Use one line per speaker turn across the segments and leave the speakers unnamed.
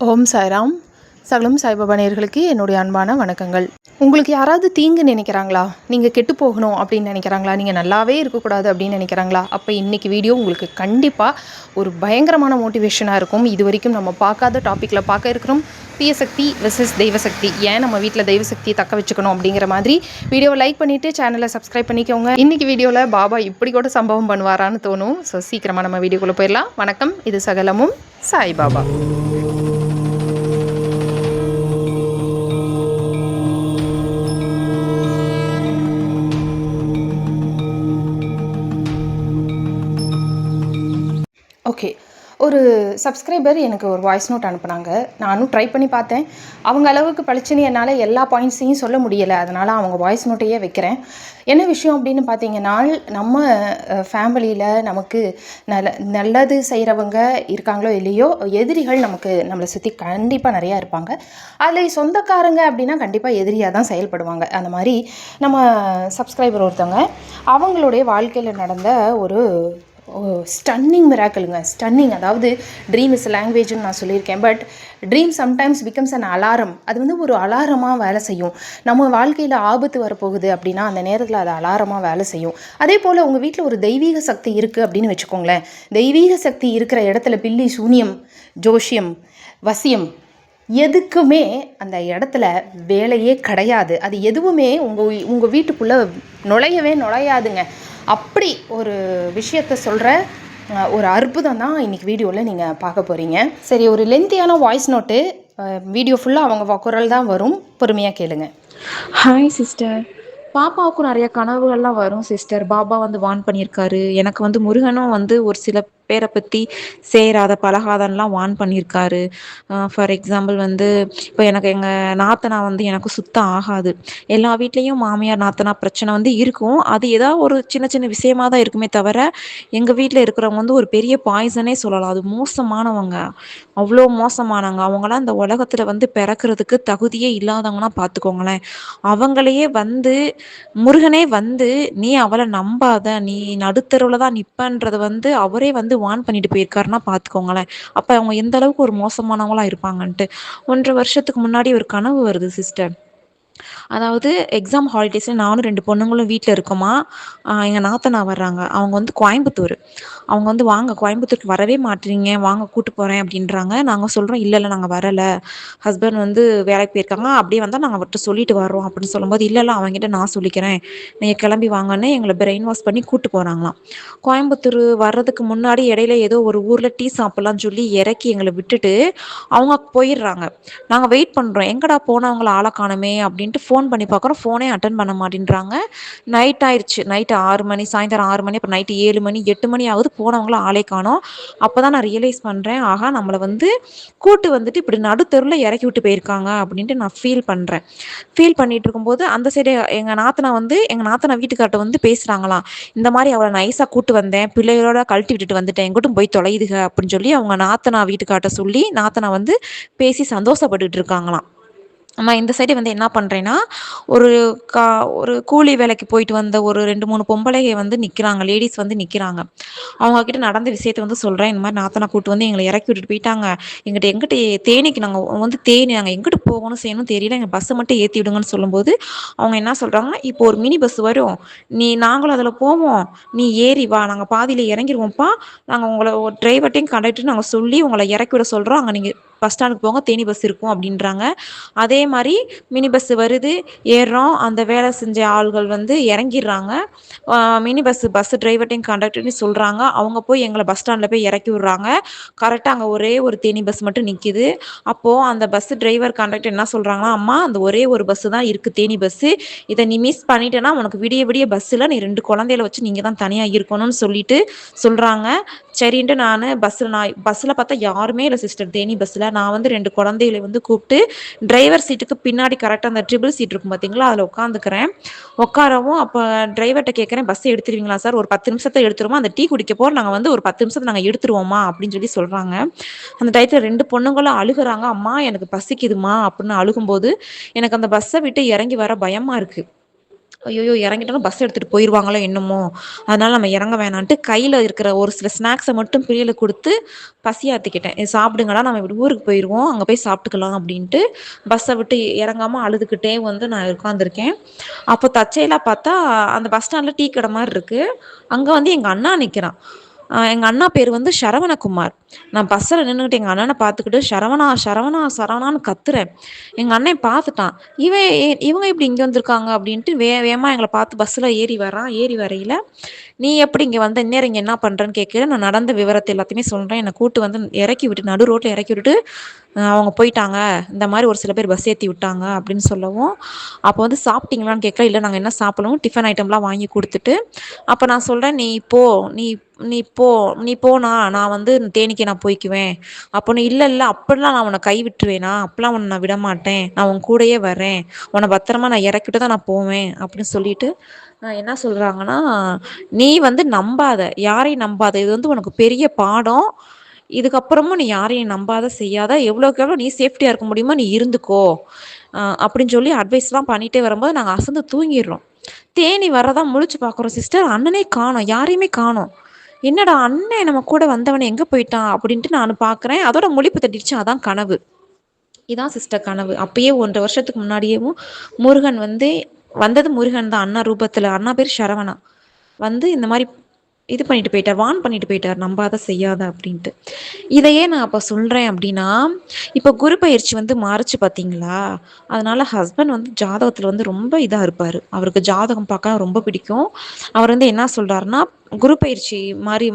ஓம் சாய்ராம். சகலம் சாய்பாபா நேயர்களுக்கு என்னுடைய அன்பான வணக்கங்கள். உங்களுக்கு யாராவது தீங்கு நினைக்கிறாங்களா? நீங்கள் கெட்டு போகணும் அப்படின்னு நினைக்கிறாங்களா? நீங்கள் நல்லாவே இருக்கக்கூடாது அப்படின்னு நினைக்கிறாங்களா? அப்போ இன்றைக்கி வீடியோ உங்களுக்கு கண்டிப்பாக ஒரு பயங்கரமான மோட்டிவேஷனாக இருக்கும். இது வரைக்கும் நம்ம பார்க்காத டாப்பிக்கில் பார்க்க இருக்கிறோம். தீயசக்தி வெர்சஸ் தெய்வசக்தி. ஏன் நம்ம வீட்டில் தெய்வசக்தியை தக்க வச்சுக்கணும் அப்படிங்கிற மாதிரி வீடியோவை லைக் பண்ணிவிட்டு சேனலை சப்ஸ்கிரைப் பண்ணிக்கோங்க. இன்றைக்கி வீடியோவில் பாபா இப்படி கூட சம்பவம் பண்ணுவாரான்னு தோணும். ஸோ சீக்கிரமாக நம்ம வீடியோக்குள்ளே போயிடலாம். வணக்கம், இது சகலமும் சாய்பாபா. ஓகே, ஒரு சப்ஸ்கிரைபர் எனக்கு ஒரு வாய்ஸ் நோட் அனுப்புனாங்க. நானும் ட்ரை பண்ணி பார்த்தேன். அவங்க அளவுக்கு பளிச்சுன்னு என்னால் எல்லா பாயிண்ட்ஸையும் சொல்ல முடியலை. அதனால் அவங்க வாய்ஸ் நோட்டையே வைக்கிறேன். என்ன விஷயம் அப்படின்னு பார்த்தீங்கன்னா, நம்ம ஃபேமிலியில் நமக்கு நல்லது செய்கிறவங்க இருக்காங்களோ இல்லையோ, எதிரிகள் நம்மளை சுற்றி கண்டிப்பாக நிறையா இருப்பாங்க. அதில் சொந்தக்காரங்க அப்படின்னா கண்டிப்பாக எதிரியாக தான் செயல்படுவாங்க. அந்த மாதிரி நம்ம சப்ஸ்கிரைபர் ஒருத்தவங்க அவங்களுடைய வாழ்க்கையில் நடந்த ஒரு ஸ்டன்னிங் மிராக்கிளுங்க. ஸ்டன்னிங், அதாவது ட்ரீம் இஸ் லாங்குவேஜ்னு நான் சொல்லியிருக்கேன். But dream sometimes becomes an alarm. அது வந்து ஒரு அலாரமாக வேலை செய்யும். நம்ம வாழ்க்கையில் ஆபத்து வரப்போகுது அப்படின்னா அந்த நேரத்தில் அது அலாரமாக வேலை செய்யும். அதே போல் உங்கள் வீட்டில் ஒரு தெய்வீக சக்தி இருக்குது அப்படின்னு வச்சுக்கோங்களேன். தெய்வீக சக்தி இருக்கிற இடத்துல பில்லி சூனியம், ஜோஷியம், வசியம் எதுக்குமே அந்த இடத்துல வேலையே கிடையாது. அது எதுவுமே உங்கள் வீட்டுக்குள்ளே நுழையாதுங்க. அப்படி ஒரு விஷயத்த சொல்கிற ஒரு அற்புதம் தான் இன்றைக்கி வீடியோவில் நீங்கள் பார்க்க போகிறீங்க. சரி, ஒரு லென்த்தியான வாய்ஸ் நோட்டு, வீடியோ ஃபுல்லாக அவங்க குரல் தான் வரும், பொறுமையாக கேளுங்க.
ஹாய் சிஸ்டர், பாப்பாவுக்கும் நிறைய கனவுகள்லாம் வரும் சிஸ்டர். பாபா வந்து வார்ன் பண்ணியிருக்காரு. எனக்கு வந்து முருகனும் வந்து ஒரு சில பேரை பற்றி சேராத பழகாதன்லாம் வார்ன் பண்ணியிருக்காரு. ஃபார் எக்ஸாம்பிள் வந்து இப்போ எனக்கு எங்கள் நாத்தனா வந்து எனக்கு சுத்தம் ஆகாது. எல்லா வீட்லேயும் மாமியார் நாத்தனா பிரச்சனை வந்து இருக்கும். அது ஏதாவது ஒரு சின்ன சின்ன விஷயமா தான் இருக்குமே தவிர, எங்கள் வீட்டில் இருக்கிறவங்க வந்து ஒரு பெரிய பாய்சனே சொல்லலாம். அது மோசமானவங்க, அவ்வளோ மோசமானவங்க. அவங்களாம் இந்த உலகத்தில் வந்து பிறக்கிறதுக்கு தகுதியே இல்லாதவங்கன்னா பார்த்துக்கோங்களேன். அவங்களையே வந்து முருகனே வந்து நீ அவளை நம்பாத, நீ நடுத்தருவில் தான் நிற்பன்றதை வந்து அவரே வந்து வார்ன் பண்ணிட்டு போயிருக்காருன்னா பார்த்துக்கோங்களேன். அப்போ அவங்க எந்த அளவுக்கு ஒரு மோசமானவங்களா இருப்பாங்கன்ட்டு. 1.5 வருஷத்துக்கு முன்னாடி ஒரு கனவு வருது சிஸ்டர். அதாவது எக்ஸாம் ஹாலிடேஸில் நானும் 2 பொண்ணுங்களும் வீட்டில் இருக்கோமா. எங்கள் நாத்தனா வர்றாங்க. அவங்க வந்து கோயம்புத்தூர். அவங்க வந்து வாங்க கோயம்புத்தூருக்கு வரவே மாட்டீங்க, வாங்க கூட்டு போகிறேன் அப்படின்றாங்க. நாங்கள் சொல்கிறோம் இல்லை நாங்கள் வரலை, ஹஸ்பண்ட் வந்து வேலைக்கு போயிருக்காங்க, அப்படியே வந்தால் நாங்கள் அவர்கிட்ட சொல்லிட்டு வரோம் அப்படின்னு சொல்லும்போது, இல்லை அவங்ககிட்ட நான் சொல்லிக்கிறேன், நீங்கள் கிளம்பி வாங்கன்னு எங்களை பிரெயின் வாஷ் பண்ணி கூட்டு போகிறாங்களாம். கோயம்புத்தூர் வர்றதுக்கு முன்னாடி இடையில ஏதோ ஒரு ஊரில் டீ சாப்பிட்லான்னு சொல்லி இறக்கி எங்களை விட்டுட்டு அவங்க போயிடுறாங்க. நாங்கள் வெயிட் பண்ணுறோம், எங்கடா போனவங்களை ஆளை காணுமே அப்படின்ட்டு ஃபோன் பண்ணி பார்க்குறோம். ஃபோனே அட்டன் பண்ண மாட்டேன்றாங்க. நைட் ஆயிடுச்சு, நைட்டு 6 மணி, சாயந்தரம் 6 மணி, அப்புறம் நைட்டு 7 மணி 8 மணி ஆகுது, போனவங்களும் ஆளே காணோம். அப்போ தான் நான் ரியலைஸ் பண்ணுறேன், ஆகா நம்மளை வந்து கூட்டு வந்துட்டு இப்படி நடுத்தெருவில் இறக்கி விட்டு போயிருக்காங்க அப்படின்ட்டு நான் ஃபீல் பண்ணுறேன். ஃபீல் பண்ணிட்டு இருக்கும்போது அந்த சைடு எங்கள் நாத்தனா வீட்டுக்கார்ட்ட வந்து பேசுகிறாங்களாம். இந்த மாதிரி அவளை நைஸாக கூட்டு வந்தேன், பிள்ளைகளோட கழட்டி விட்டுட்டு வந்துட்டேன், எங்கிட்டும் போய் தொலையுதுக அப்படின்னு சொல்லி அவங்க நாத்தனா வீட்டுக்கார்ட்ட சொல்லி நாத்தனா வந்து பேசி சந்தோஷப்பட்டுட்டு இருக்காங்களாம். நான் இந்த சைடு வந்து என்ன பண்ணுறேன்னா, ஒரு ஒரு கூலி வேலைக்கு போயிட்டு வந்த ஒரு 2-3 பொம்பளைங்க வந்து நிற்கிறாங்க, லேடிஸ் வந்து நிற்கிறாங்க. அவங்கக்கிட்ட நடந்த விஷயத்தை வந்து சொல்கிறேன். இந்த மாதிரி நாத்தனா கூட்டு வந்து எங்களை இறக்கி விட்டுட்டு போயிட்டாங்க. எங்கிட்ட தேனிக்கு நாங்கள் வந்து நாங்கள் எங்கிட்டு போகணும் செய்யணும் தெரியல, எங்கள் பஸ்ஸை மட்டும் ஏற்றி விடுங்கன்னு சொல்லும்போது அவங்க என்ன சொல்கிறாங்கன்னா, இப்போ ஒரு மினி பஸ் வரும், நாங்களும் அதில் போவோம், நீ ஏறி வா, நாங்கள் பாதியில் இறங்கிடுவோம்ப்பா, நாங்கள் உங்களை ஒரு டிரைவர்ட்டையும் கண்டக்டர்ட்டையும் நாங்கள் சொல்லி உங்களை இறக்கி விட சொல்கிறோம், அங்கே நீங்கள் பஸ் ஸ்டாண்டுக்கு போங்க, தேனி பஸ் இருக்கும் அப்படின்றாங்க. அதே மாதிரி மினி பஸ் வருது, ஏறுறோம். அந்த வேலை செஞ்ச ஆள்கள் வந்து இறங்கிடுறாங்க. மினி பஸ் டிரைவர்ட்டையும் கண்டக்டர்ட்டையும் சொல்கிறாங்க. அவங்க போய் எங்களை பஸ் ஸ்டாண்டில் போய் இறக்கி விட்றாங்க. கரெக்டாக அங்கே ஒரே ஒரு தேனி பஸ் மட்டும் நிற்கிது. அப்போது அந்த பஸ் டிரைவர் கண்டக்டர் என்ன சொல்கிறாங்கன்னா, அம்மா அந்த ஒரே ஒரு பஸ்ஸு தான் இருக்குது, தேனி பஸ்ஸு, இதை நீ மிஸ் பண்ணிட்டேன்னா உனக்கு விடிய விடிய பஸ்ஸில் நீ 2 குழந்தைகளை வச்சு நீங்கள் தான் தனியாக இருக்கணும்னு சொல்லிட்டு சொல்கிறாங்க. சரின்ட்டு நான் பஸ்ஸில் பார்த்தா யாருமே இல்லை சிஸ்டர். தேனி பஸ்ஸில் நான் வந்து 2 குழந்தைகளை வந்து கூப்பிட்டு டிரைவர் சீட்டுக்கு பின்னாடி கரெக்டாக அந்த ட்ரிபிள் சீட் இருக்கும் பார்த்தீங்களா, அதில் உட்காந்துக்கிறேன். உட்காரவும் அப்போ டிரைவர்கிட்ட கேட்குறேன், பஸ் எடுத்துருவீங்களா சார், ஒரு 10 நிமிஷத்தை எடுத்துருவோமா, அந்த டீ குடிக்க போகிற நாங்கள் வந்து ஒரு 10 நிமிஷத்தை நாங்கள் எடுத்துருவோமா அப்படின்னு சொல்லி சொல்கிறாங்க. அந்த டயத்தில் 2 பொண்ணுங்களும் அழுகுறாங்க, அம்மா எனக்கு பசிக்குதுமா அப்படின்னு அழுகும்போது எனக்கு அந்த பஸ்ஸை விட்டு இறங்கி வர பயமாக இருக்குது. ஐயோ இறங்கிட்டோம்னா பஸ் எடுத்துகிட்டு போயிடுவாங்களோ என்னமோ, அதனால நம்ம இறங்க வேணான்ட்டு கையில் இருக்கிற ஒரு சில ஸ்நாக்ஸை மட்டும் பிள்ளைகளுக்கு கொடுத்து பசியாற்றிக்கிட்டேன். இது சாப்பிடுங்கடா, நம்ம இப்படி ஊருக்கு போயிடுவோம், அங்கே போய் சாப்பிட்டுக்கலாம் அப்படின்ட்டு பஸ்ஸை விட்டு இறங்காமல் அழுதுகிட்டே வந்து நான் உட்காந்துருக்கேன். அப்போ தற்செயலாக பார்த்தா அந்த பஸ் ஸ்டாண்டில் டீ கடை மாதிரி இருக்குது. அங்கே வந்து எங்கள் அண்ணா நிற்கிறான். எங்கள் அண்ணா பேர் வந்து சரவணகுமார். நான் பஸ்ஸில் நின்றுக்கிட்டு எங்கள் அண்ணனை பார்த்துக்கிட்டு சரவணா சரவணா சரவணான்னு கத்துறேன். எங்கள் அண்ணன் பார்த்துட்டான். இவங்க இப்படி இங்கே வந்திருக்காங்க அப்படின்ட்டு வேகமாக எங்களை பார்த்து பஸ்ஸில் ஏறி வரான். ஏறி வரையில் நீ எப்படி இங்கே வந்த, இந்நேரம் இங்கே என்ன பண்ணுறேன்னு கேட்க, நான் நடந்த விவரத்தை எல்லாத்தையுமே சொல்கிறேன். என்னை கூட்டு வந்து இறக்கி விட்டு நடு ரோட்டில் இறக்கி விட்டுட்டு அவங்க போயிட்டாங்க, இந்த மாதிரி ஒரு சில பேர் பஸ் ஏற்றி விட்டாங்க அப்படின்னு சொல்லவும், அப்போ வந்து சாப்பிட்டீங்களான்னு கேட்கல. இல்லை நாங்கள் என்ன சாப்பிடவும் டிஃபன் ஐட்டம்லாம் வாங்கி கொடுத்துட்டு, அப்போ நான் சொல்கிறேன், நீ போ, நீ நீ போ நீ போனா நான் வந்து தேனிக்கு நான் போய்க்குவேன். அப்போ நீ இல்லை இல்லை அப்படிலாம் நான் உன்னை கை விட்டுருவேனா, அப்பெல்லாம் உன்னை நான் விட மாட்டேன், நான் உன் கூடயே வரேன், உன்னை பத்திரமா நான் இறக்கிட்டு தான் நான் போவேன் அப்படின்னு சொல்லிட்டு என்ன சொல்கிறாங்கன்னா, நீ வந்து நம்பாத, யாரையும் நம்பாத, இது வந்து உனக்கு பெரிய பாடம், இதுக்கப்புறமும் நீ யாரையும் நம்பாத செய்யாத, எவ்வளோக்கு எவ்வளோ நீ சேஃப்டியாக இருக்க முடியுமோ நீ இருந்துக்கோ அப்படின்னு சொல்லி அட்வைஸ்லாம் பண்ணிகிட்டே வரும்போது நாங்கள் அசந்து தூங்கிடுறோம். தேனி வரதான் முழிச்சு பார்க்குறோம் சிஸ்டர், அண்ணனே காணோம், யாரையுமே காணோம். என்னடா அண்ணன் நம்ம கூட வந்தவனை எங்கே போயிட்டான் அப்படின்ட்டு நான் பார்க்குறேன். அதோட முழிப்பு தட்டிடுச்சு, அதான் கனவு. இதான் சிஸ்டர் கனவு. அப்பயே 1.5 வருஷத்துக்கு முன்னாடியேவும் முருகன் வந்து வந்தது, முருகன் தான் அண்ணா ரூபத்தில். அண்ணா பேர் சரவணா. வந்து இந்த மாதிரி இது பண்ணிட்டு போயிட்டார், வான் பண்ணிட்டு போயிட்டார், நம்பாத செய்யாத அப்படின்ட்டு. இதையே நான் அப்போ சொல்கிறேன் அப்படின்னா, இப்போ குரு பயிற்சி வந்து மாறுச்சு பார்த்தீங்களா, அதனால ஹஸ்பண்ட் வந்து ஜாதகத்தில் வந்து ரொம்ப இதாக இருப்பார். அவருக்கு ஜாதகம் பார்க்க ரொம்ப பிடிக்கும். அவர் வந்து என்ன சொல்கிறாருன்னா, குரு பயிற்சி மாதிரி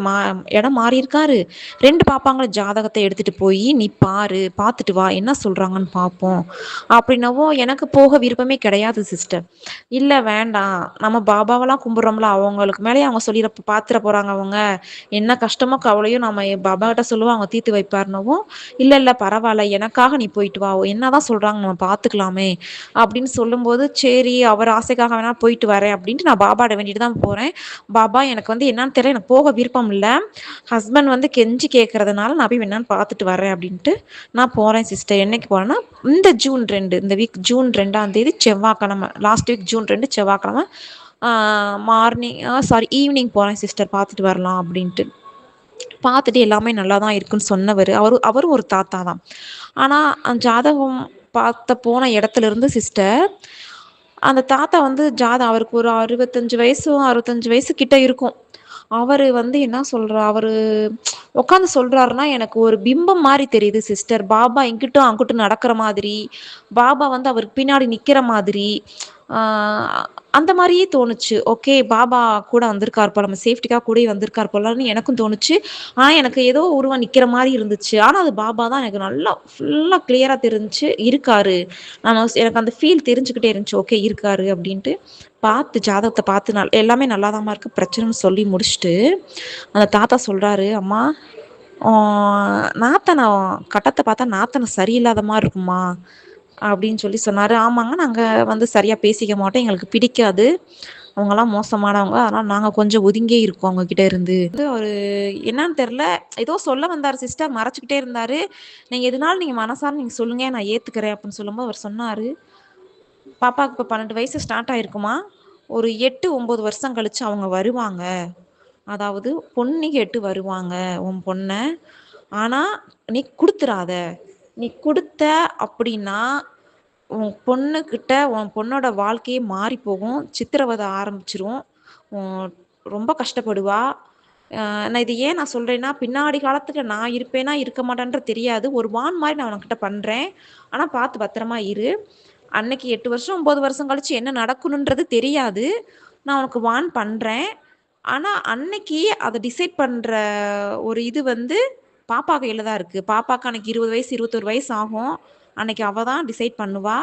இடம் மாறி இருக்காரு, 2 பாப்பாங்கள ஜாதகத்தை எடுத்துகிட்டு போய் நீ பாரு, பார்த்துட்டு வா, என்ன சொல்கிறாங்கன்னு பார்ப்போம் அப்படின்னவும் எனக்கு போக விருப்பமே கிடையாது சிஸ்டர். இல்லை வேண்டாம், நம்ம பாபாவெல்லாம் கும்பிட்றோம்ல, அவங்களுக்கு மேலே அவங்க சொல்லி பார்த்துட போகிறாங்க, அவங்க என்ன கஷ்டமோ கவலையும் நம்ம பாபா கிட்ட சொல்லுவோம், அவங்க தீர்த்து வைப்பாருனவும், இல்லை இல்லை பரவாயில்ல, எனக்காக நீ போயிட்டு வா, என்னதான் சொல்கிறாங்க நம்ம பார்த்துக்கலாமே அப்படின்னு சொல்லும்போது, சரி அவர் ஆசைக்காக வேணா போயிட்டு வரேன் அப்படின்ட்டு நான் பாபாட்ட வேண்டிட்டு தான் போகிறேன். பாபா எனக்கு வந்து என்னன்னு தெரியல, எனக்கு போக விருப்பம் இல்லை, ஹஸ்பண்ட் வந்து கெஞ்சி கேட்கறதுனால நான் போய் என்னன்னு பார்த்துட்டு வரேன் அப்படின்ட்டு நான் போகிறேன் சிஸ்டர். என்னைக்கு போகிறேன்னா இந்த ஜூன் 2, இந்த வீக் ஜூன் 2ஆம் தேதி செவ்வாய்க்கிழமை, லாஸ்ட் வீக் ஜூன் 2 செவ்வாய்க்கிழமை மார்னிங் ஈவினிங் போகிறேன் சிஸ்டர், பார்த்துட்டு வரலாம் அப்படின்ட்டு. பார்த்துட்டு எல்லாமே நல்லா தான் இருக்குன்னு சொன்னவர். அவரும் ஒரு தாத்தா தான். ஆனால் ஜாதகம் பார்த்த போன இடத்துல இருந்து சிஸ்டர், அந்த தாத்தா வந்து அவருக்கு ஒரு 65 வயசு 65 வயசு கிட்ட இருக்கும். அவர் வந்து என்ன சொல்கிறார், அவர் உட்காந்து சொல்கிறாருன்னா எனக்கு ஒரு பிம்பம் மாதிரி தெரியுது சிஸ்டர். பாபா இங்கிட்டும் அங்கிட்டும் நடக்கிற மாதிரி, பாபா வந்து அவருக்கு பின்னாடி நிற்கிற மாதிரி, அந்த மாதிரியே தோணுச்சு. ஓகே பாபா கூட வந்திருக்கார் போல, நம்ம சேஃப்டிக்காக கூட வந்திருக்கார் போலன்னு எனக்கும் தோணுச்சு. ஆனால் எனக்கு ஏதோ உருவம் நிற்கிற மாதிரி இருந்துச்சு. ஆனால் அது பாபா தான் எனக்கு நல்லா ஃபுல்லாக கிளியராக தெரிஞ்சுச்சு, இருக்காரு. எனக்கு அந்த ஃபீல் தெரிஞ்சுக்கிட்டே இருந்துச்சு, ஓகே இருக்காரு அப்படின்ட்டு. ஜாதகத்தை பார்த்து எல்லாமே நல்லாதாம்மா இருக்குது, பிரச்சனைன்னு சொல்லி முடிச்சுட்டு அந்த தாத்தா சொல்கிறாரு, அம்மா நாத்தனை கட்டத்தை பார்த்தா நாத்தனை சரியில்லாத மாதிரி இருக்குமா அப்படின்னு சொல்லி சொன்னார். ஆமாங்க, நாங்கள் வந்து சரியாக பேசிக்க மாட்டோம், எங்களுக்கு பிடிக்காது, அவங்கெல்லாம் மோசமானவங்க, அதனால் நாங்கள் கொஞ்சம் ஒதுங்கே இருக்கோம் அவங்கக்கிட்ட இருந்து. அவர் என்னன்னு தெரில, ஏதோ சொல்ல வந்தார் சிஸ்டர், மறைச்சிக்கிட்டே இருந்தார். நீங்கள் எதுனாலும் நீங்கள் மனசார நீங்கள் சொல்லுங்கள், நான் ஏற்றுக்கிறேன் அப்படின்னு சொல்லும்போது அவர் சொன்னார், பாப்பாவுக்கு இப்போ 12 வயசு ஸ்டார்ட் ஆகிருக்குமா, ஒரு 8-9 வருஷம் கழித்து அவங்க வருவாங்க, அதாவது பொண்ணு கேட்டு வருவாங்க உன் பொண்ணை, ஆனால் நீ கொடுத்துறாத, நீ கொடுத்த அப்படின்னா உன் பொண்ணுக்கிட்ட உன் பொண்ணோட வாழ்க்கையே மாறி போகும், சித்திரவதை ஆரம்பிச்சிரும், ரொம்ப கஷ்டப்படுவா. நான் இது ஏன் நான் சொல்கிறேன்னா, பின்னாடி காலத்துக்கு நான் இருப்பேனா இருக்க மாட்டேன்ற தெரியாது, ஒரு வான் மாதிரி நான் உனக்கிட்ட பண்ணுறேன், ஆனால் பார்த்து பத்திரமா இரு. அன்னைக்கு 8 வருஷம் 9 வருஷம் கழிச்சு என்ன நடக்கணுன்றது தெரியாது, நான் உனக்கு வான் பண்ணுறேன். ஆனால் அன்னைக்கு அதை டிசைட் பண்ணுற ஒரு இது வந்து பாப்பா கையில் தான் இருக்குது. பாப்பாவுக்கு அன்னைக்கு 20 வயசு 21 வயசு ஆகும். அன்னைக்கு அவள் தான் டிசைட் பண்ணுவா.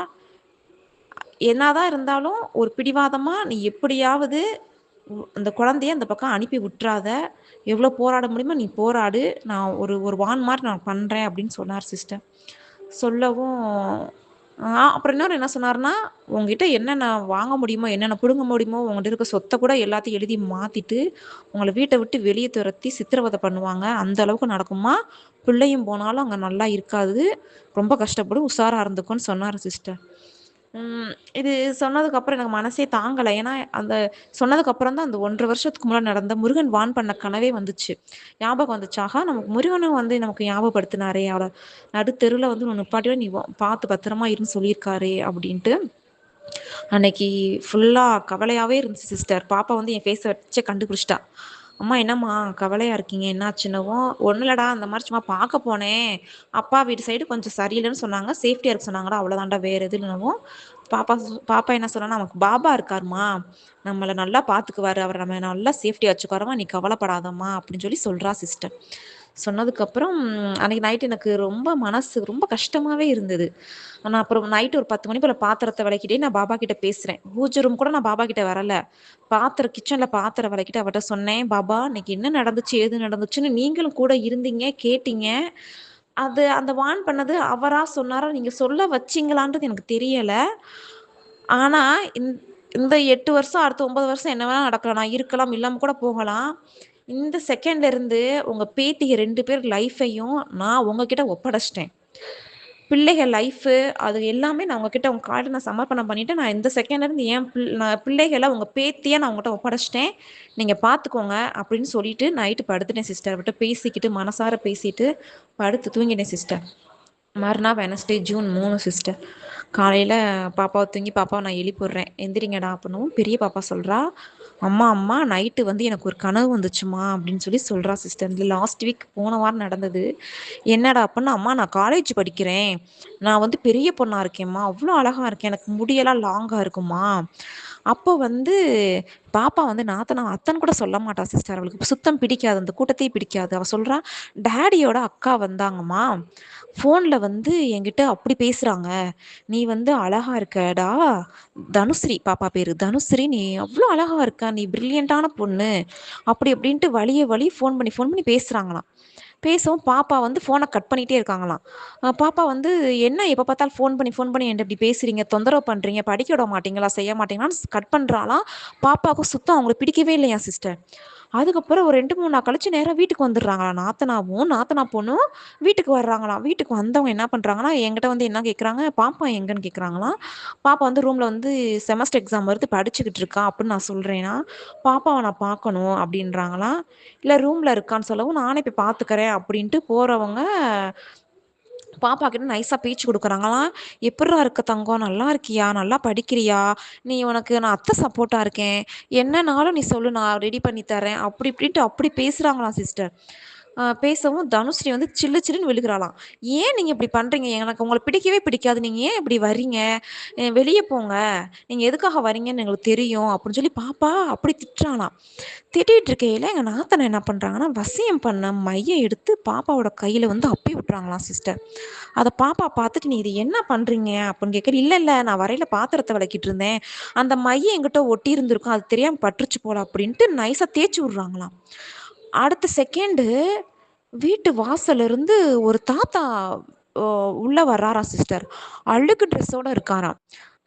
என்னதான் இருந்தாலும் ஒரு பிடிவாதமாக நீ எப்படியாவது அந்த குழந்தைய அந்த பக்கம் அனுப்பி விட்டுறாத, எவ்வளோ போராட முடியுமோ நீ போராடு, நான் ஒரு வான் மாதிரி நான் பண்ணுறேன் அப்படின்னு சொன்னார் சிஸ்டர். சொல்லவும் அப்புறம் இன்னொரு என்ன சொன்னார்னா, உங்ககிட்ட என்னென்ன வாங்க முடியுமோ, என்னென்ன பிடுங்க முடியுமோ, உங்கள்கிட்ட இருக்க சொத்தை கூட எல்லாத்தையும் எழுதி மாற்றிட்டு உங்களை வீட்டை விட்டு வெளியே துரத்தி சித்திரவதை பண்ணுவாங்க, அந்த அளவுக்கு நடக்குமா, பிள்ளையும் போனாலும் அங்கே நல்லா இருக்காது, ரொம்ப கஷ்டப்படும், உஷாராக இருந்துக்கும்னு சொன்னார் சிஸ்டர். இது சொன்னதுக்கப்புறம் எனக்கு மனசே தாங்கலை. ஏன்னா அந்த சொன்னதுக்கப்புறம் தான் அந்த 1½ வருஷத்துக்கு முன்னாடி நடந்த முருகன் வான் பண்ண கனவே வந்துச்சு, ஞாபகம் வந்துச்சு. ஆஹா, நமக்கு முருகனும் வந்து நமக்கு ஞாபகப்படுத்தினாரே, அவளை நடுத்தெருவில் வந்து நிப்பாட்டியோட நீ பார்த்து பத்திரமா இருன்னு சொல்லியிருக்காரே அப்படின்ட்டு அன்னைக்கு ஃபுல்லாக கவலையாகவே இருந்துச்சு சிஸ்டர். பாப்பா வந்து என் ஃபேஸை வச்சே கண்டுபிடிச்சிட்டா. அம்மா என்னம்மா கவலையாக இருக்கீங்க, என்னாச்சுன்னவும், ஒன்றும் இல்லடா அந்த மாதிரி சும்மா பார்க்க போனேன், அப்பா வீட்டு சைடு கொஞ்சம் சரியில்லைன்னு சொன்னாங்க, சேஃப்டியாக இருக்க சொன்னாங்கடா, அவ்வளோதான்டா, வேறு எது இல்லைனவும். பாப்பா என்ன சொன்னா, நமக்கு பாபா இருக்காருமா, நம்மளை நல்லா பார்த்துக்குவாரு, அவரை நம்ம நல்லா சேஃப்டியாக வச்சுக்குவாரம்மா, நீ கவலைப்படாதம்மா அப்படின்னு சொல்லி சொல்கிறா சிஸ்டர். சொன்னதுக்கப்புறம் அன்றைக்கி நைட்டு எனக்கு ரொம்ப மனசு ரொம்ப கஷ்டமாகவே இருந்தது. நான் அப்புறம் நைட்டு ஒரு 10 மணி போல் பாத்திரத்தை விளக்கிட்டே நான் பாபா கிட்ட பேசுகிறேன். பூஜை ரூம் கூட நான் பாபா கிட்ட வரலை, கிச்சனில் பாத்திரம் விளக்கிட்டு அவர்கிட்ட சொன்னேன், பாபா இன்னைக்கு என்ன நடந்துச்சு ஏது நடந்துச்சுன்னு நீங்களும் கூட இருந்தீங்க, கேட்டீங்க. அது அந்த வான் பண்ணது அவரா சொன்னாரா, நீங்கள் சொல்ல வச்சிங்களான்றது எனக்கு தெரியலை. ஆனால் இந்த 8 வருஷம் அடுத்த 9 வருஷம் என்ன வேணால் நடக்கலாம், நான் இருக்கலாம் இல்லாமல் கூட போகலாம். இந்த செகண்ட்ல இருந்து உங்க பேத்திக 2 பேர் லைஃபையும் நான் உங்ககிட்ட ஒப்படைச்சிட்டேன். பிள்ளைகள் லைஃபு அது எல்லாமே நான் உங்ககிட்ட உங்க கால்ல நான் சமர்ப்பணம் பண்ணிட்டு, நான் இந்த செகண்ட்ல இருந்து நான் பிள்ளைகள உங்க பேத்தியா நான் உங்ககிட்ட ஒப்படைச்சிட்டேன், நீங்க பார்த்துக்கோங்க அப்படின்னு சொல்லிட்டு நைட்டு படுத்துட்டேன் சிஸ்டர். அவர்கிட்ட பேசிக்கிட்டு மனசார பேசிட்டு படுத்து தூங்கிட்டேன் சிஸ்டர். மறுநாள் வெனஸ்டே ஜூன் 3 சிஸ்டர். காலையில் பாப்பாவை தூங்கி பாப்பாவை நான் எழுப்பிடுறேன், எந்திரிங்கடா அப்படின்னும் பெரிய பாப்பா சொல்கிறா, அம்மா அம்மா நைட்டு வந்து எனக்கு ஒரு கனவு வந்துச்சுமா அப்படின்னு சொல்லி சொல்கிறா சிஸ்டர். இந்த லாஸ்ட் வீக் போன வாரம் நடந்தது. என்னடா அப்படின்னா, அம்மா நான் காலேஜ் படிக்கிறேன், நான் வந்து பெரிய பொண்ணாக இருக்கேம்மா, அவ்வளோ அழகாக இருக்கேன், எனக்கு முடியெல்லாம் லாங்காக இருக்குமா. அப்போ வந்து பாப்பா வந்து நாத்தனா அத்தன் கூட சொல்ல மாட்டா சிஸ்டர், அவளுக்கு சுத்தம் பிடிக்காது, அந்த கூட்டத்தையே பிடிக்காது. அவள் சொல்கிறா, டேடியோட அக்கா வந்தாங்கம்மா, ஃபோனில் வந்து என்கிட்ட அப்படி பேசுகிறாங்க, நீ வந்து அழகா இருக்கடா, தனுஸ்ரீ பாப்பா பேர் தனுஸ்ரீ, நீ அவ்வளோ அழகா இருக்க, நீ பிரில்லியண்டான பொண்ணு அப்படி அப்படின்ட்டு வழி ஃபோன் பண்ணி பேசுகிறாங்களாம். பேசவும் பாப்பா வந்து ஃபோனை கட் பண்ணிகிட்டே இருக்காங்களாம். பாப்பா வந்து என்ன எப்போ பார்த்தாலும் ஃபோன் பண்ணி என்கிட்ட இப்படி பேசுகிறீங்க, தொந்தரவு பண்ணுறீங்க, படிக்க விட மாட்டீங்களா, செய்ய மாட்டீங்களான்னு கட் பண்ணுறாலாம். பாப்பாவுக்கும் சுத்தம் அவங்களுக்கு பிடிக்கவே இல்லையா சிஸ்டர். அதுக்கப்புறம் ஒரு 2-3 நாள் கழிச்சு நேராக வீட்டுக்கு வந்துடுறாங்களாம், நாத்தனா பொண்ணும் வீட்டுக்கு வர்றாங்களாம். வீட்டுக்கு வந்தவங்க என்ன பண்ணுறாங்கன்னா, என்கிட்ட வந்து என்ன கேட்குறாங்க, பாப்பா எங்கன்னு கேட்குறாங்களாம். பாப்பா வந்து ரூமில் வந்து செமஸ்டர் எக்ஸாம் வருது படிச்சுக்கிட்டு இருக்கா அப்படின்னு நான் சொல்கிறேன்னா, பாப்பாவை நான் பார்க்கணும் அப்படின்றாங்களாம். இல்லை ரூமில் இருக்கான்னு சொல்லவும், நானே போய் பார்த்துக்கிறேன் அப்படின்ட்டு போகிறவங்க பாப்பா கிட்ட நைஸாக பேச்சு கொடுக்குறாங்களாம். எப்பட்றா இருக்க தங்கம், நல்லா இருக்கியா, நல்லா படிக்கிறியா, நீ உனக்கு நான் அத்தை சப்போர்ட்டாக இருக்கேன், என்னன்னாலும் நீ சொல்லு, நான் ரெடி பண்ணி தரேன் அப்படி இப்படின்ட்டு அப்படி பேசுகிறாங்களாம் சிஸ்டர். பேசவும் தனுஸ்ரீ வந்து சில்லு சில்லுன்னு விழுகிறாளாம். ஏன் நீங்கள் இப்படி பண்ணுறீங்க, எனக்கு உங்களை பிடிக்கவே பிடிக்காது, நீங்கள் ஏன் இப்படி வர்றீங்க, வெளியே போங்க, நீங்கள் எதுக்காக வரீங்கன்னு எங்களுக்கு தெரியும் அப்படின்னு சொல்லி பாப்பா அப்படி திட்டுறாளாம். திட்டிகிட்டு இருக்கையில் எங்கள் நாத்தனை என்ன பண்ணுறாங்கன்னா, வசியம் பண்ண மையை எடுத்து பாப்பாவோட கையில் வந்து அப்பி விட்றாங்களாம் சிஸ்டர். அதை பாப்பா பார்த்துட்டு, நீ இது என்ன பண்ணுறீங்க அப்படின்னு கேட்குற, இல்லை நான் வரையில் பாத்திரத்தை விளக்கிட்டு இருந்தேன், அந்த மையை எங்கிட்ட ஒட்டி இருந்திருக்கும், அது தெரியாமல் பட்டுருச்சு போல அப்படின்ட்டு நைஸாக தேய்ச்சி விட்றாங்களாம். அடுத்த செகண்டு வீட்டு வாசல்ல இருந்து ஒரு தாத்தா உள்ள வர்றாராம் சிஸ்டர். அழுக்கு ட்ரெஸ்ஸோட இருக்காராம்.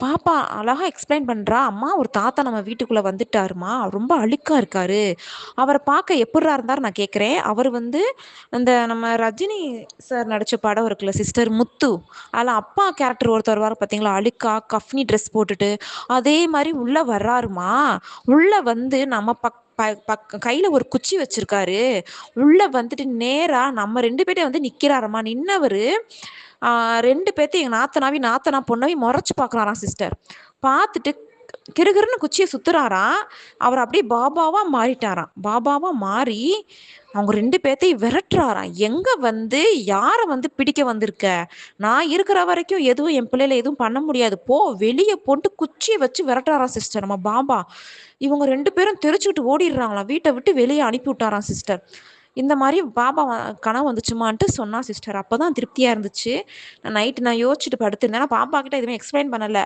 பாப்பா அழகா எக்ஸ்பிளைன் பண்றா, அம்மா ஒரு தாத்தா நம்ம வீட்டுக்குள்ள வந்துட்டாருமா, ரொம்ப அழுக்கா இருக்காரு, அவரை பார்க்க எப்படிரா இருந்தாரு நான் கேட்குறேன். அவர் வந்து இந்த நம்ம ரஜினி சார் நடிச்ச படம் இருக்குல்ல சிஸ்டர், முத்து, அதில் அப்பா கேரக்டர் ஒருத்தர் வருவார் பார்த்தீங்களா, அழுக்கா கஃப்னி ட்ரெஸ் போட்டுட்டு, அதே மாதிரி உள்ள வர்றாருமா. உள்ள வந்து நம்ம கையில ஒரு குச்சி வச்சிருக்காரு, உள்ள வந்துட்டு நேரா நம்ம 2 பேர்ட்ட வந்து நிக்கிறாரம்மா. நின்னவரு 2 பேர்த்தையும் எங்க நாத்தனா பொண்ணாவே முறைச்சு பார்க்குறாராம் சிஸ்டர். பார்த்துட்டு கிறுகிறுன்னு குச்சியை சுத்துறாராம். அவர் அப்படியே பாபாவா மாறிட்டாராம். பாபாவா மாறி அவங்க 2 பேர்த்தையும் விரட்டுறாராம். எங்க வந்து யார வந்து பிடிக்க வந்திருக்க, நான் இருக்கிற வரைக்கும் எதுவும் என் பிள்ளைல எதுவும் பண்ண முடியாது, போ வெளியே போட்டு குச்சியை வச்சு விரட்டுறாராம் சிஸ்டர் நம்ம பாபா. இவங்க 2 பேரும் தெரிச்சுக்கிட்டு ஓடிடுறாங்களாம், வீட்டை விட்டு வெளியே அனுப்பி விட்டாராம் சிஸ்டர். இந்த மாதிரி பாபா கனவு வந்துச்சுமான்ட்டு சொன்னா சிஸ்டர். அப்போதான் திருப்தியா இருந்துச்சு. நைட்டு நான் யோசிச்சுட்டு படுத்திருந்தேன், பாப்பா கிட்ட எதுவுமே எக்ஸ்பிளைன் பண்ணல.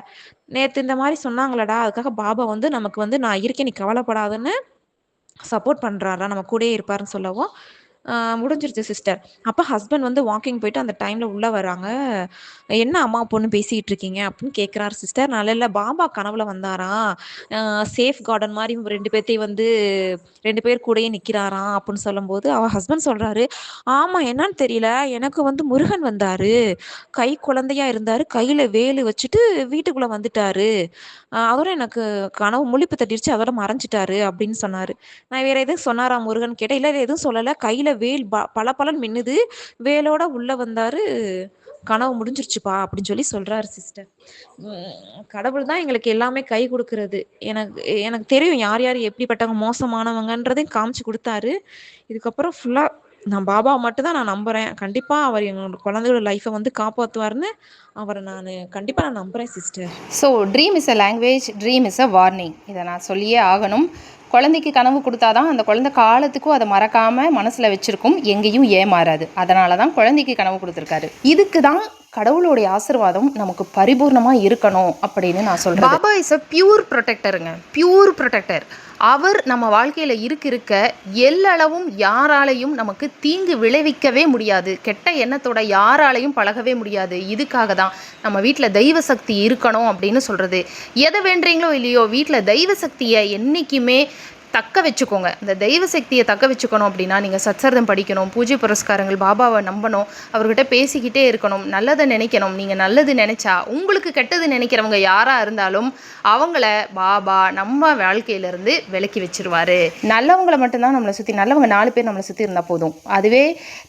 நேற்று இந்த மாதிரி சொன்னாங்களடா, அதுக்காக பாபா வந்து நமக்கு வந்து நான் இருக்கேன் நீ கவலைப்படாதுன்னு சப்போர்ட் பண்ணுறாரா, நம்ம கூடயே இருப்பாருன்னு சொல்லவும் முடிஞ்சிருச்சு சிஸ்டர். அப்போ ஹஸ்பண்ட் வந்து வாக்கிங் போயிட்டு அந்த டைமில் உள்ளே வராங்க. என்ன அம்மா பொண்ணு பேசிகிட்டு இருக்கீங்க அப்படின்னு கேட்குறாரு சிஸ்டர். நல்ல இல்லை பாபா கனவுல வந்தாராம், சேஃப் கார்டன் மாதிரி 2 பேர்த்தையும் வந்து 2 பேர் கூடயே நிற்கிறாராம் அப்படின்னு சொல்லும்போது அவள் ஹஸ்பண்ட் சொல்கிறாரு, ஆமாம் என்னன்னு தெரியல, எனக்கு வந்து முருகன் வந்தார், கை குழந்தையா இருந்தார், கையில் வேலு வச்சுட்டு வீட்டுக்குள்ளே வந்துட்டாரு, அவரும் எனக்கு கனவு முழிப்பு தட்டிருச்சு, அதோட மறைஞ்சிட்டாரு அப்படின்னு சொன்னார். நான் வேற எதுவும் சொன்னாரா முருகன் கேட்டேன். இல்லை எதுவும் சொல்லலை, கையில் வேல் பல மின்னுது, வேலோட உள்ளே வந்தார், கனவு முடிஞ்சிருச்சுப்பா அப்படின்னு சொல்லி சொல்கிறாரு சிஸ்டர். கடவுள் தான் எங்களுக்கு எல்லாமே கை கொடுக்கறது. எனக்கு எனக்கு தெரியும் யார் யார் எப்படிப்பட்டவங்க மோசமானவங்கன்றதையும் காமிச்சு கொடுத்தாரு. இதுக்கப்புறம் ஃபுல்லாக நான் பாபா மட்டும் தான் நான் நம்புகிறேன். கண்டிப்பாக அவர் எங்களோட குழந்தையோட லைஃப்பை வந்து காப்பாற்றுவார்னு அவரை நான் கண்டிப்பாக நான் நம்புகிறேன் sister.
So dream is a language, dream is a warning. இதை நான் சொல்லியே ஆகணும். குழந்தைக்கு கனவு கொடுத்தாதான் அந்த குழந்தை காலத்துக்கும் அதை மறக்காமல் மனசில் வச்சுருக்கும், எங்கேயும் ஏமாறாது. அதனால தான் குழந்தைக்கு கனவு கொடுத்துருக்காரு. இதுக்கு தான் கடவுளுடைய ஆசீர்வாதம் நமக்கு பரிபூர்ணமாக இருக்கணும் அப்படின்னு நான் சொல்கிறேன். பாபா இஸ் அ பியூர் ப்ரொடெக்டருங்க, பியூர் ப்ரொடெக்டர். அவர் நம்ம வாழ்க்கையில் இருக்க எல்லளவும் யாராலையும் நமக்கு தீங்கு விளைவிக்கவே முடியாது, கெட்ட எண்ணத்தோட யாராலையும் பழகவே முடியாது. இதுக்காக தான் நம்ம வீட்டில் தெய்வ சக்தி இருக்கணும் அப்படின்னு சொல்கிறது. எதை வேண்டுறீங்களோ இல்லையோ, வீட்டில் தெய்வ சக்தியை என்றைக்குமே தக்க வச்சுக்கோங்க. இந்த தெய்வ சக்தியை தக்க வச்சுக்கணும் அப்படின்னா நீங்கள் சத்சர்தம் படிக்கணும், பூஜை புரஸ்காரங்கள், பாபாவை நம்பணும், அவர்கிட்ட பேசிக்கிட்டே இருக்கணும், நல்லதை நினைக்கணும். நீங்கள் நல்லது நினச்சா உங்களுக்கு கெட்டது நினைக்கிறவங்க யாராக இருந்தாலும் அவங்கள பாபா நம்ம வாழ்க்கையிலேருந்து விலக்கி வச்சிருவாரு. நல்லவங்களை மட்டும்தான் நம்மளை சுற்றி, நல்லவங்க 4 பேர் நம்மளை சுற்றி இருந்தால் போதும். அதுவே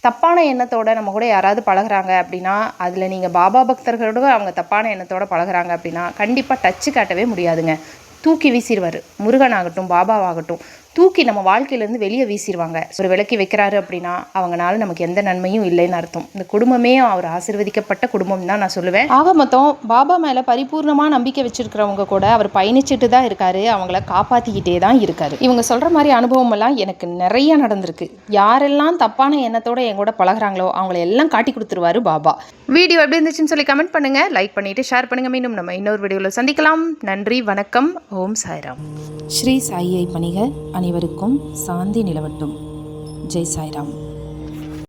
தப்பான எண்ணத்தோட நம்ம கூட யாராவது பழகுறாங்க அப்படின்னா, அதில் நீங்கள் பாபா பக்தர்களோட அவங்க தப்பான எண்ணத்தோட பழகுறாங்க அப்படின்னா கண்டிப்பாக டச்சு காட்டவே முடியாதுங்க. தூக்கி வீசிடுவார். முருகனாகட்டும் பாபாவாகட்டும் தூக்கி நம்ம வாழ்க்கையிலேருந்து வெளியே வீசிடுவாங்க. ஒரு விலக்கி வைக்கிறாரு அப்படின்னா அவங்களால நமக்கு எந்த நன்மையும் இல்லைன்னு அர்த்தம். இந்த குடும்பமே அவர் ஆசீர்வதிக்கப்பட்ட குடும்பம் தான் நான் சொல்லுவேன். ஆக மொத்தம் பாபா மேலே பரிபூர்ணமாக நம்பிக்கை வச்சிருக்கிறவங்க கூட அவர் பயணிச்சுட்டு தான் இருக்காரு, அவங்கள காப்பாற்றிக்கிட்டே தான் இருக்காரு. இவங்க சொல்கிற மாதிரி அனுபவம் எல்லாம் எனக்கு நிறைய நடந்திருக்கு. யாரெல்லாம் தப்பான எண்ணத்தோட என் கூட பழகுறாங்களோ அவங்கள எல்லாம் காட்டி கொடுத்துருவாரு பாபா. வீடியோ எப்படி இருந்துச்சுன்னு சொல்லி கமெண்ட் பண்ணுங்க, லைக் பண்ணிட்டு ஷேர் பண்ணுங்க. மீண்டும் நம்ம இன்னொரு வீடியோவில் சந்திக்கலாம். நன்றி, வணக்கம், ஓம் சாய்ராம்.
ஸ்ரீ சாயியை பணிக, அனைவருக்கும் சாந்தி நிலவட்டும். ஜெய் சாய்ராம்.